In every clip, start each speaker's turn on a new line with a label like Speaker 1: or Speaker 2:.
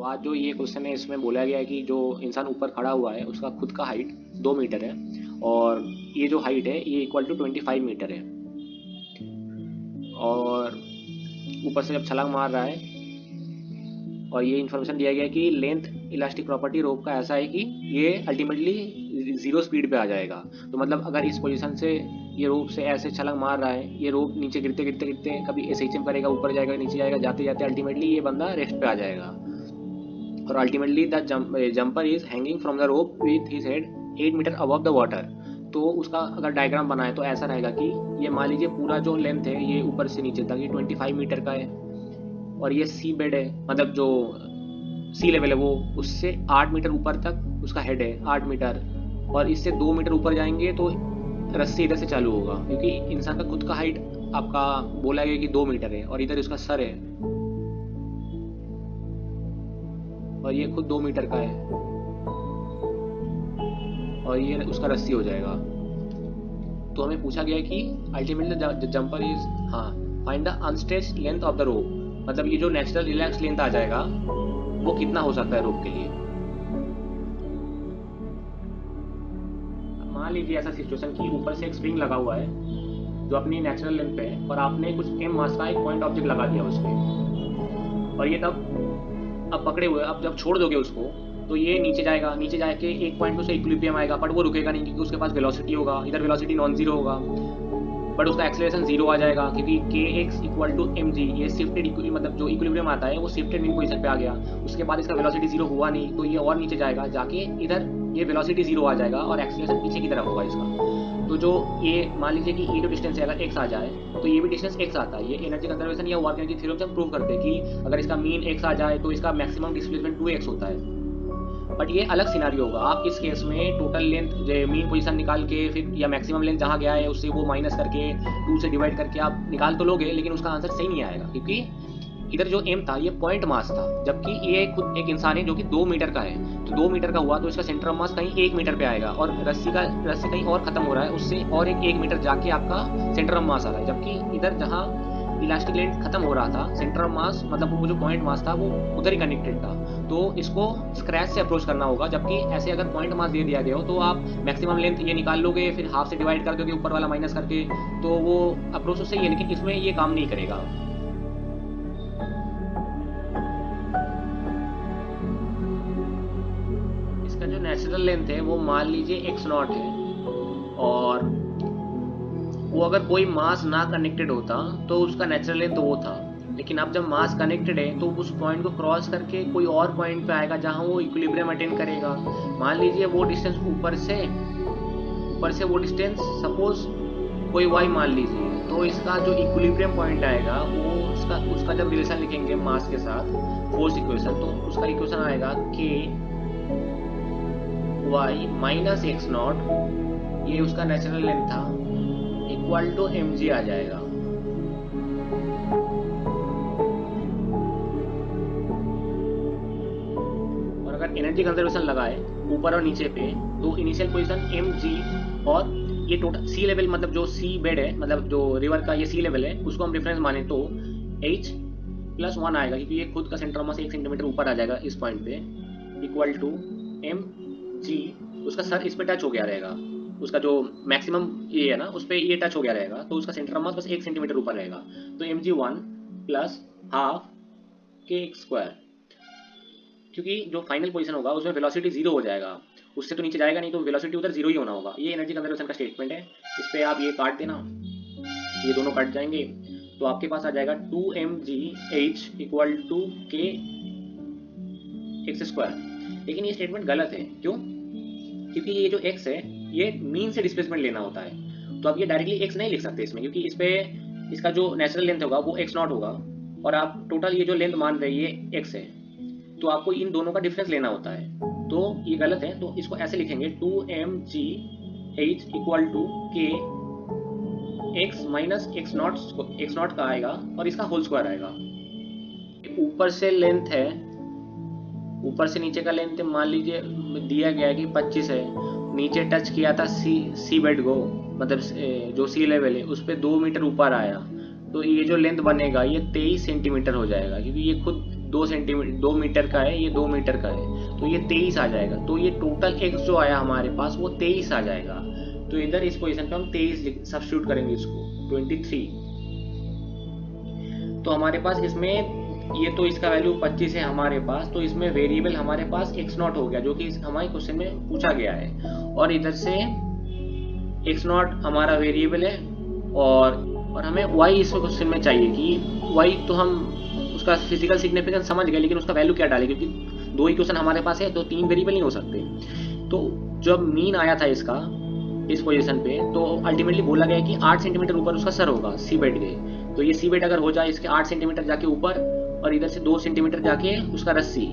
Speaker 1: आज जो ये क्वेश्चन है इसमें बोला गया है कि जो इंसान ऊपर खड़ा हुआ है उसका खुद का हाइट 2 मीटर है और ये जो हाइट है ये इक्वल टू 25 मीटर है। और ऊपर से जब छलांग मार रहा है और ये इन्फॉर्मेशन दिया गया है कि लेंथ इलास्टिक प्रॉपर्टी रोप का ऐसा है कि ये अल्टीमेटली 0 स्पीड पे आ जाएगा। तो मतलब अगर इस पोजीशन से ये रोप से ऐसे छलांग मार रहा है, ये रोप नीचे गिरते गिरते गिरते कभी एसएचएम करेगा, ऊपर जाएगा नीचे जाएगा, जाते जाते अल्टीमेटली ये बंदा रेस्ट पे आ जाएगा। और ultimately the jumper is hanging from the rope with his head 8 metre above the water. तो उसका अगर डायग्राम बनाए तो ऐसा रहेगा कि ये मान लीजिए पूरा जो लेंथ है ये ऊपर से नीचे तक ये 25 मीटर का है और ये सी बेड है, मतलब जो सी लेवल है वो उससे 8 मीटर ऊपर तक उसका हेड है 8 मीटर। और इससे 2 मीटर ऊपर जाएंगे तो रस्सी इधर से चालू होगा, क्योंकि इंसान का खुद का हाइट आपका बोला गया कि 2 मीटर है और इधर उसका सर है और ये खुद 2 मीटर का है और ये उसका रस्सी हो जाएगा। तो हमें पूछा गया है कि ultimately jumper is find the unstretched length of the rope, मतलब ये जो नेचुरल रिलैक्स लेंथ आ जाएगा वो कितना हो सकता है रोप के लिए। मान लीजिए ऐसा सिचुएशन कि ऊपर से एक स्प्रिंग लगा हुआ है जो अपनी नेचुरल लेंथ पे है और आपने कुछ m मास का एक पॉइंट ऑब्जेक्ट लगा दिया उस पर और ये तब अब पकड़े हुए, अब जब छोड़ दोगे उसको तो ये नीचे जाएगा, नीचे जाके एक पॉइंट पे उसे इक्विलिब्रियम आएगा, बट वो रुकेगा नहीं क्योंकि उसके पास वेलोसिटी होगा, इधर वेलोसिटी नॉन जीरो होगा बट उसका एक्सेलरेशन जीरो आ जाएगा क्योंकि kx इक्वल टू mg, ये शिफ्टेड मतलब जो इक्विलिब्रियम आता है वो शिफ्टेड मीन पोजीशन पे आ गया। उसके बाद इसका वेलोसिटी जीरो हुआ नहीं तो ये और नीचे जाएगा, जाके इधर ये वेलोसिटी जीरो आ जाएगा और एक्सेलरेशन पीछे की तरफ होगा इसका। तो जो ये मान लीजिए कि ये जो डिस्टेंस है अगर x आ जाए तो ये भी डिस्टेंस x आता है। ये एनर्जी कंजर्वेशन या वर्क एनर्जी थ्योरम से हम प्रूव करते हैं कि अगर इसका मीन x आ जाए तो इसका मैक्सिमम डिस्प्लेसमेंट 2x होता है। बट ये अलग सिनारियो होगा, आप इस केस में टोटल लेंथ मीन पोजीशन निकाल के फिर या मैक्सिमम लेंथ जहाँ गया है उससे वो माइनस करके 2 से डिवाइड करके आप निकाल तो लोगे, लेकिन उसका आंसर सही नहीं आएगा क्योंकि इधर जो m था ये पॉइंट मास था जबकि ये खुद एक इंसान है जो कि 2 मीटर का है। तो 2 मीटर का हुआ तो इसका सेंटर ऑफ मास कहीं 1 मीटर पे आएगा और रस्सी कहीं और खत्म हो रहा है, उससे और एक मीटर जाके आपका सेंटर ऑफ मास आ रहा है, जबकि इधर जहाँ इलास्टिक लेंथ खत्म हो रहा था सेंटर ऑफ मास मतलब वो जो पॉइंट मास था वो उधर ही कनेक्टेड था। तो इसको स्क्रैच से अप्रोच करना होगा, जबकि ऐसे अगर पॉइंट मास दे दिया गया हो तो आप मैक्सिमम लेंथ ये निकाल लोगे फिर हाफ से डिवाइड कर दोगे ऊपर वाला माइनस करके, तो वो अप्रोच तो सही है लेकिन इसमें ये काम नहीं करेगा। इसका जो नेचुरल लेंथ है वो मान लीजिए x0 है और वो अगर कोई मास ना कनेक्टेड होता तो उसका नेचुरल लेंथ वो था, लेकिन अब जब मास कनेक्टेड है तो उस पॉइंट को क्रॉस करके कोई और पॉइंट पे आएगा जहां वो इक्विलिब्रियम अटेन करेगा। मान लीजिए वो डिस्टेंस ऊपर से वो डिस्टेंस सपोज कोई y मान लीजिए, तो इसका जो इक्विलिब्रियम पॉइंट आएगा वो उसका जब रिलेशन लिखेंगे मास के साथ फोर्स इक्वेशन तो उसका इक्वेशन आएगा k y माइनस x0, ये उसका नेचुरल लेंथ था, इक्वल टू mg आ जाएगा। और अगर एनर्जी कंजर्वेशन लगाए ऊपर और नीचे पे तो इनिशियल पोजीशन mg और ये टोटल सी लेवल मतलब जो सी बेड है मतलब जो रिवर का ये सी लेवल है उसको हम रेफरेंस माने तो h+1 आएगा क्योंकि ये खुद का सेंटर ऑफ मास 1 सेंटीमीटर ऊपर आ जाएगा इस पॉइंट पे, इक्वल टू mg, उसका सर इस पे टच हो गया रहेगा, उसका जो मैक्सिमम ये है ना उस पर ये टच हो गया रहेगा तो उसका सेंटर ऑफ मास बस 1 सेंटीमीटर ऊपर रहेगा। तो mg1 प्लस हाफ kx², क्योंकि जो फाइनल पोजीशन होगा उसमें वेलोसिटी जीरो हो जाएगा, उससे तो नीचे जाएगा नहीं तो वेलोसिटी उधर जीरो ही होना होगा। ये एनर्जी कंजर्वेशन का स्टेटमेंट है, इस पर आप ये काट देना, ये दोनों कट जाएंगे तो आपके पास आ जाएगा 2mgh इक्वल टू kx²। लेकिन ये स्टेटमेंट गलत है, क्यों? क्योंकि ये जो x है ये मीन से डिस्प्लेसमेंट लेना होता है, तो आप ये डायरेक्टली x नहीं लिख सकते इसमें क्योंकि इस पे इसका जो नेचुरल लेंथ होगा वो x0 होगा और आप टोटल ये जो लेंथ मान रहे हैं ये x है, तो आपको इन दोनों का डिफरेंस लेना होता है, तो ये गलत है। तो इसको ऐसे लिखेंगे 2mgh equal to k x minus x0 का आएगा और इसका होल स्क्वायर आएगा। ऊपर से लेंथ है, ऊपर से नीचे का लेंथ मान लीजिए दिया गया है कि 25 है, नीचे टच किया था सी बेड को मतलब जो सी लेवल है उस पर 2 मीटर ऊपर आया तो ये जो लेंथ बनेगा ये 23 सेंटीमीटर हो जाएगा क्योंकि ये खुद 2 मीटर का है, ये 2 मीटर का है, तो ये 23 आ जाएगा। तो ये टोटल x जो आया हमारे पास वो 23 आ जाएगा। तो इधर इस पोजीशन पे हम 23 सब्स्टिट्यूट करेंगे इसको 23। तो हमारे पास इसमें ये तो इसका वैल्यू 25 है हमारे पास, तो इसमें वेरिएबल हमारे पास x0 हो गया जो कि हमारे क्वेश्चन में पूछा गया है। और इधर से x0 हमारा वेरिएबल है और हमें y इस क्वेश्चन में चाहिए कि y तो हम उसका फिजिकल सिग्निफिकेंस समझ गए, लेकिन उसका वैल्यू क्या डाले, क्योंकि 2 इक्वेशन हमारे पास है तो 3 वेरिएबल नहीं हो सकते। तो जब मीन आया था इसका इस पोजीशन पे, तो अल्टीमेटली बोला गया कि 8 सेंटीमीटर ऊपर उसका सर होगा सी बेड के। तो ये सी बेड अगर हो जाए इसके 8 सेंटीमीटर जाके ऊपर और इधर से 2 सेंटीमीटर जाके उसका रस्सी,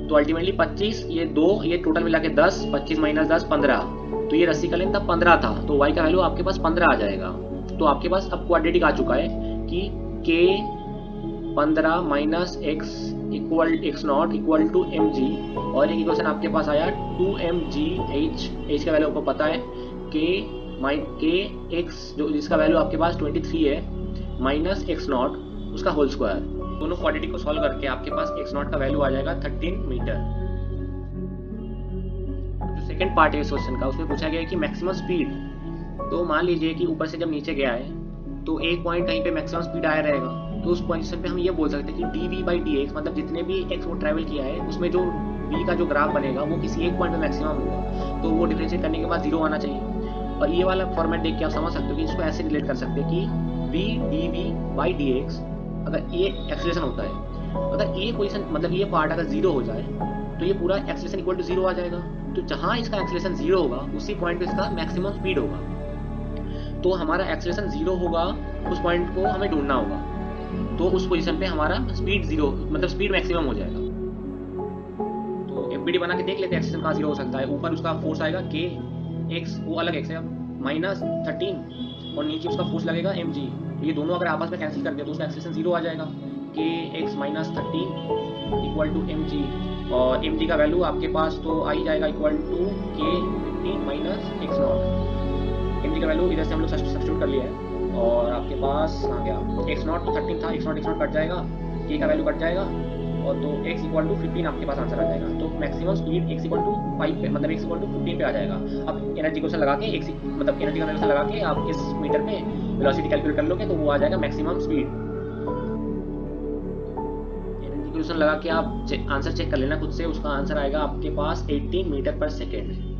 Speaker 1: तो अल्टीमेटली 25, ये 2, ये टोटल मिला के 10, 25 माइनस 10 15। तो ये रस्सी का लेंथ तब 15 था, तो y का वैल्यू आपके पास 15 आ जाएगा। तो आपके पास अब क्वाड्रेटिक आ चुका है कि k 15 minus x equal x0 equal to mg, और एक इक्वेशन आपके पास आया 2mg h का वैल्यू आपको पता है k x जो जिसका वैल्यू आपके पास 23 है माइनस x0 उसका होल स्क्वायर। दोनों क्वाड्रेटिक को सॉल्व करके आपके पास x0 का वैल्यू आ जाएगा 13 मीटर। जो सेकंड पार्ट है इस क्वेश्चन का, उसमें पूछा गया है कि मैक्सिमम स्पीड। तो मान लीजिए कि ऊपर से जब नीचे गया है तो एक पॉइंट कहीं पे मैक्सिमम स्पीड आया रहेगा, तो उस पोजीशन पे हम ये बोल सकते हैं कि dv/dx मतलब जितने भी x वो ट्रैवल किया है उसमें जो v का जो ग्राफ बनेगा वो किसी एक पॉइंट पे मैक्सिमम होगा, तो वो डिफरेंशिएट करने के बाद 0 आना चाहिए। और ये वाला फॉर्मेट देख के आप समझ सकते हो कि इसको ऐसे रिलेट कर सकते हैं कि v dv/dx अगर ये एक्सेलरेशन होता है, अगर ये पोजीशन मतलब ये पार्ट अगर 0 हो जाए तो ये पूरा एक्सेलरेशन इक्वल टू 0 आ जाएगा। तो जहाँ इसका एक्सेलरेशन 0 होगा उसी पॉइंट पे इसका मैक्सिमम स्पीड होगा। तो हमारा एक्सेलरेशन 0 होगा, उस पॉइंट को हमें ढूंढना होगा, तो उस पोजीशन पे हमारा स्पीड 0 मतलब स्पीड मैक्सिमम हो जाएगा। तो एफबीडी बना के देख लेते हैं एक्सेलरेशन कहाँ 0 हो सकता है। ऊपर उसका फोर्स आएगा k x, वो अलग x है, माइनस 13, और नीचे उसका फोर्स लगेगा mg। तो ये दोनों अगर आपस में कैंसिल कर दिया तो उसका एक्सेलरेशन 0 आ जाएगा, k x minus 13 equal to mg, और mg का वैल्यू आपके पास तो आ ही जाएगा equal to k 15 minus x0। mg का वैल्यू इधर से हम लोग सब्स्टिट्यूट कर लिया है, और आपके पास कहाँ गया x0 तो 13 था, x0 कट जाएगा, k का वैल्यू कट जाएगा, और तो x इक्वल टू 15 आपके पास आंसर आ जाएगा। तो maximum speed x equal to 5 पे मतलब x इक्वल टू 15 पे आ जाएगा। अब एनर्जी क्वेश्चन लगा के x मतलब एनर्जी कन्वर्जन लगा के आप इस मीटर पे वेलोसिटी कैलकुलेट कर लोगे तो वो आ जाएगा मैक्सिमम स्पीड। एनर्जी क्वेश्चन लगा के आप आंसर चेक कर लेना खुद से, उसका आंसर आएगा आपके पास 18 मीटर पर सेकेंड।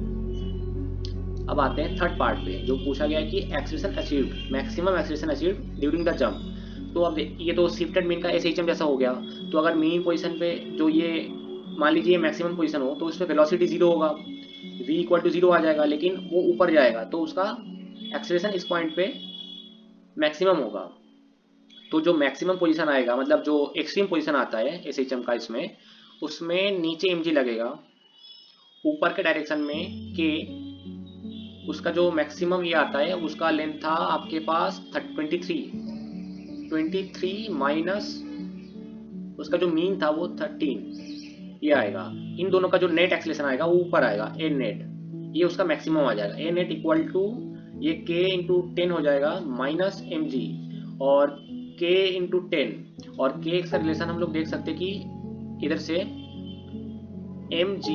Speaker 1: अब आते हैं थर्ड पार्ट पे, जो पूछा गया है कि acceleration achieved, maximum acceleration achieved during the jump. तो अब ये तो शिफ्टेड मीन का SHM जैसा हो गया। तो अगर मीन पोजीशन पे जो ये मान लीजिए मैक्सिमम पोजीशन हो तो उसमें वेलोसिटी 0 होगा, v इक्वल टू 0 आ जाएगा, लेकिन वो ऊपर जाएगा तो उसका एक्सेलरेशन इस पॉइंट पे मैक्सिमम होगा। तो जो मैक्सिमम पोजीशन आएगा मतलब जो एक्सट्रीम पोजीशन आता है SHM का इसमें, उसमें नीचे mg लगेगा, ऊपर के डायरेक्शन में k, उसका जो मैक्सिमम ये आता है उसका लेंथ था आपके पास 23 माइनस उसका जो मीन था वो 13 ये आएगा। इन दोनों का जो नेट एक्सेलरेशन आएगा वो ऊपर आएगा a नेट, ये उसका मैक्सिमम आ जाएगा। a नेट इक्वल टू ये k इंटू 10 हो जाएगा माइनस mg, और k इंटू 10, और k का रिलेशन हम लोग देख सकते हैं कि इधर से mg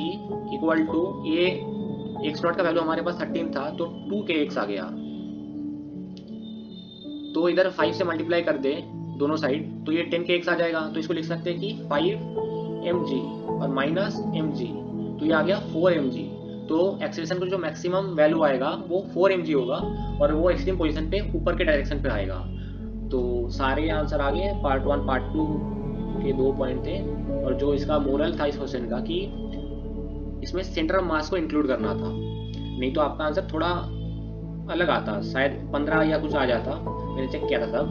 Speaker 1: इक्वल टू ये x0 का वैल्यू हमारे पास 13 था तो 2kx आ गया। तो इधर 5 से मल्टीप्लाई कर दे दोनों साइड तो ये 10kx आ जाएगा। तो इसको लिख सकते हैं कि 5mg और माइनस mg, तो ये आ गया 4mg। तो एक्सेलरेशन का जो मैक्सिमम वैल्यू आएगा वो 4mg होगा, और वो एक्सट्रीम पोजीशन पे ऊपर के डायरेक्शन पे आएगा। तो सारे आंसर आ गए, पार्ट 1 पार्ट 2 के 2 पॉइंट थे। और जो इसका मोरल था इस क्वेश्चन का कि इसमें सेंटर ऑफ मास को इंक्लूड करना था, नहीं तो आपका आंसर थोड़ा अलग आता, शायद 15 या कुछ आ जाता, मैंने चेक किया था तब।